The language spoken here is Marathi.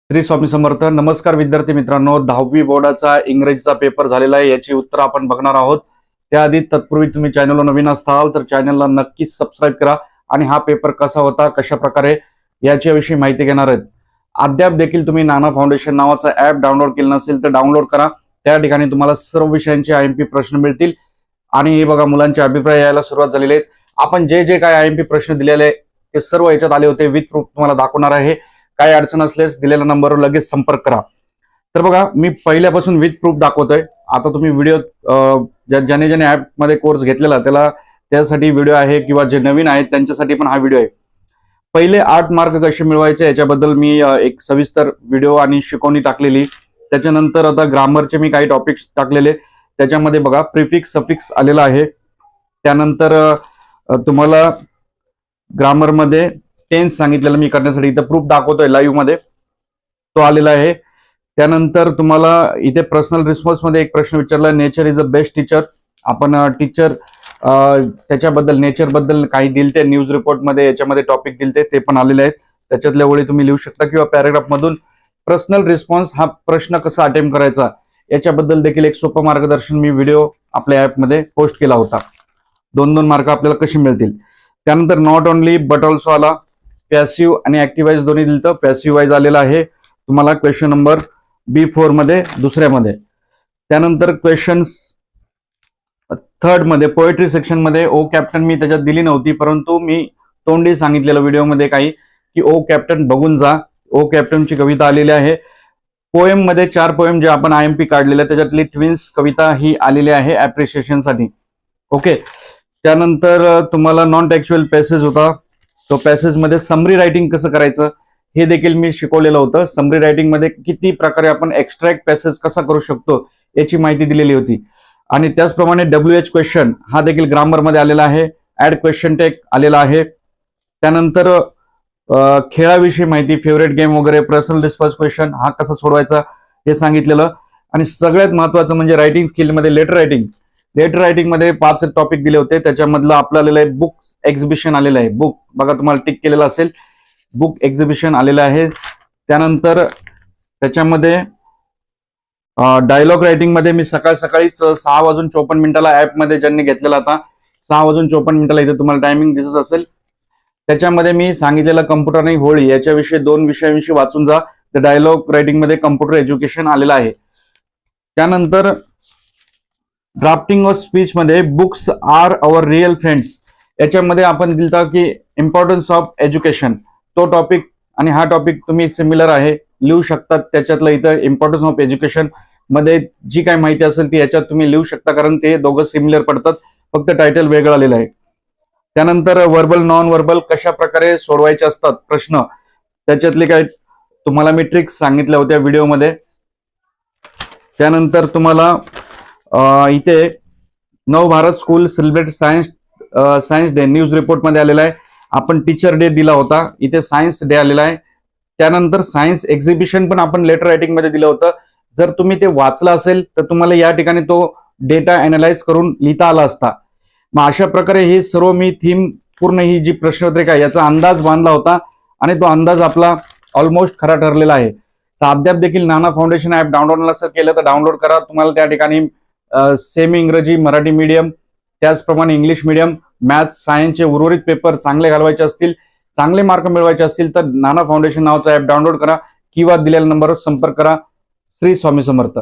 श्री स्वामी समर्थ. नमस्कार विद्यार्थी मित्रांनो, 10वी बोर्डाचा इंग्रजीचा पेपर झालेला आहे. याची उत्तर आपण बघणार आहोत. त्याआधी तत्पूर्वी तुम्ही चॅनलला नवीन असाल तर चॅनलला नक्कीच सबस्क्राईब करा आणि हा पेपर कसा होता, कशा प्रकारे याच्याविषयी माहिती घेणार आहेत. अद्याप देखील तुम्ही नाना फाउंडेशन नावाचा ऍप डाउनलोड केलं नसेल तर डाउनलोड करा. त्या ठिकाणी तुम्हाला सर्व विषयांचे आयएमपी प्रश्न मिळतील. आणि हे बघा, मुलांचे अभिप्राय यायला सुरुवात झालेले आहेत. आपण जे काय आयएमपी प्रश्न दिलेले आहे ते सर्व याच्यात आले होते. विथ प्रूफ तुम्हाला दाखवणार आहे. काही अडचण असल्यास दिलेल्या नंबरवर लगेच संपर्क करा. तर बघा, मी पहिल्यापासून विथ प्रूफ दाखवतोय. आता तुम्ही व्हिडिओ ज्याने ऍप मध्ये कोर्स घेतलेला त्यासाठी व्हिडिओ आहे, किंवा जे नवीन आहेत त्यांच्यासाठी पण हा व्हिडिओ आहे. पहिले 8 मार्क कसे मिळवायचे याच्याबद्दल मी एक सविस्तर व्हिडिओ आणि शिकवणी टाकलेली. त्याच्यानंतर आता ग्रामरचे मी काही टॉपिक्स टाकलेले. त्याच्यामध्ये बघा, प्रिफिक्स सफिक्स आलेला आहे. त्यानंतर तुम्हाला ग्रामरमध्ये टेन्स सांगितलेलं मी करण्यासाठी इथं प्रूफ दाखवतोय लाईव्ह मध्ये, तो आलेला आहे. त्यानंतर तुम्हाला इथे पर्सनल रिस्पॉन्स मध्ये एक प्रश्न विचारला, nature is a best teacher. आपण टीचर त्याच्याबद्दल नेचर बद्दल काही दिलते न्यूज रिपोर्ट मध्ये, याच्यामध्ये टॉपिक दिलते ते पण आलेले आहेत. त्याच्यातल्या ओळी तुम्ही लिहू शकता, किंवा पॅराग्राफ मधून पर्सनल रिस्पॉन्स हा प्रश्न कसा अटेम्प्ट करायचा याच्याबद्दल देखील एक सोपं मार्गदर्शन मी व्हिडिओ आपल्या ऍप मध्ये पोस्ट केला होता. 2-2 मार्क आपल्याला कशी मिळतील. त्यानंतर नॉट ओनली बट ऑल्सो आला. पॅसिव्ह आणि ऍक्टिव्ह वाईज दोन्ही दिलं. पॅसिव्ह वाईज आलेला आहे तुम्हाला क्वेश्चन नंबर B4 मध्ये, दुसऱ्यामध्ये. त्यानंतर क्वेश्चन 3rd मध्ये पोएट्री सेक्शन मध्ये ओ कॅप्टन मी त्याच्यात दिली नव्हती, परंतु मी तोंडी सांगितलेलं व्हिडिओमध्ये काही की ओ कॅप्टन बघून जा. ओ कॅप्टनची कविता आलेली आहे. पोएम मध्ये 4 पोएम जे आपण आयएमपी काढलेले त्याच्यातली ट्विन्स कविता ही आलेली आहे ऍप्रिशिएशन साठी. ओके. त्यानंतर तुम्हाला नॉन टेक्च्युअल पॅसेज होता. तो पॅसेज मध्ये समरी रायटिंग कसं करायचं हे देखील मी शिकवलेलं होतं. समरी रायटिंग मध्ये किती प्रकारे आपण एक्स्ट्रॅक्ट पॅसेज कसा करू शकतो याची माहिती दिलेली होती. आणि त्याचप्रमाणे WH क्वेश्चन हा देखील ग्रामर मध्ये आलेला आहे. ऍड क्वेश्चन टेक आलेला आहे. त्यानंतर खेळाविषयी माहिती, फेवरेट गेम वगैरे, पर्सनल रिस्पॉन्स क्वेश्चन हा कसा सोडवायचा हे सांगितलेलं. आणि सगळ्यात महत्वाचं म्हणजे रायटिंग स्किल मध्ये लेटर रायटिंग मध्ये 5 टॉपिक दिले होते. त्याच्यामधलं आपलं आलेलं आहे बुक एक्झिबिशन आलेलं आहे. बुक बघा, तुम्हाला टिक केलेलं असेल, बुक एक्झिबिशन आलेलं आहे. त्यानंतर त्याच्यामध्ये डायलॉग रायटिंग मध्ये मी सकाळीच 6:54 ऍप मध्ये ज्यांनी घेतलेला आता 6:54 इथे तुम्हाला टायमिंग दिसत असेल. त्याच्यामध्ये मी सांगितलेलं कम्प्युटर आणि होळी याच्याविषयी 2 विषयाविषयी वाचून जा. तर डायलॉग रायटिंग मध्ये कम्प्युटर एज्युकेशन आलेलं आहे. त्यानंतर ड्राफ्टिंग ऑफ स्पीच मध्ये books are our real friends याच्यामध्ये आपण दिलता की इम्पॉर्टन्स ऑफ एज्युकेशन, तो टॉपिक आणि हा टॉपिक तुम्ही सिमिलर आहे लिहू शकतात. त्याच्यातलं इथं इम्पॉर्टन्स ऑफ एज्युकेशन मध्ये जी काय माहिती असेल ती याच्यात तुम्ही लिहू शकता, कारण ते दोघं सिमिलर पडतात, फक्त टायटल वेगळं आलेलं आहे. त्यानंतर वर्बल नॉन वर्बल कशा प्रकारे सोडवायचे असतात प्रश्न, त्याच्यातले काय तुम्हाला मी ट्रिक्स सांगितल्या होत्या व्हिडिओमध्ये. त्यानंतर तुम्हाला इथे Navbharat school celebrate science day news report मध्ये आलेला आहे. आपण टीचर डे दिला होता, इथे सायन्स डे आलेला आहे. त्यानंतर सायन्स एक्झिबिशन पण आपण लेटर रायटिंग मध्ये दिलं होतं. जर तुम्ही ते वाचलं असेल तर तुम्हाला या ठिकाणी तो डेटा अनालाइज करून लिहिता आला असता. मग अशा प्रकारे हे सर्व मी थीम पूर्ण ही जी प्रश्नपत्रिका याचा अंदाज बांधला होता आणि तो अंदाज आपला ऑलमोस्ट खरा ठरलेला आहे. तर अद्याप देखील नाना फाउंडेशन ऍप डाउनलोड नसेल केलं तर डाउनलोड करा. तुम्हाला त्या ठिकाणी सेमी इंग्रजी, मराठी मीडियम, त्याचप्रमाणे इंग्लिश मीडियम, मॅथ्स, सायन्सचे उर्वरित पेपर चांगले घालवायचे असतील, चांगले मार्क मिळवायचे असतील तर नाना फाउंडेशन नावाचा ऍप डाउनलोड करा किंवा दिलेल्या नंबरवर संपर्क करा. श्री स्वामी समर्थ.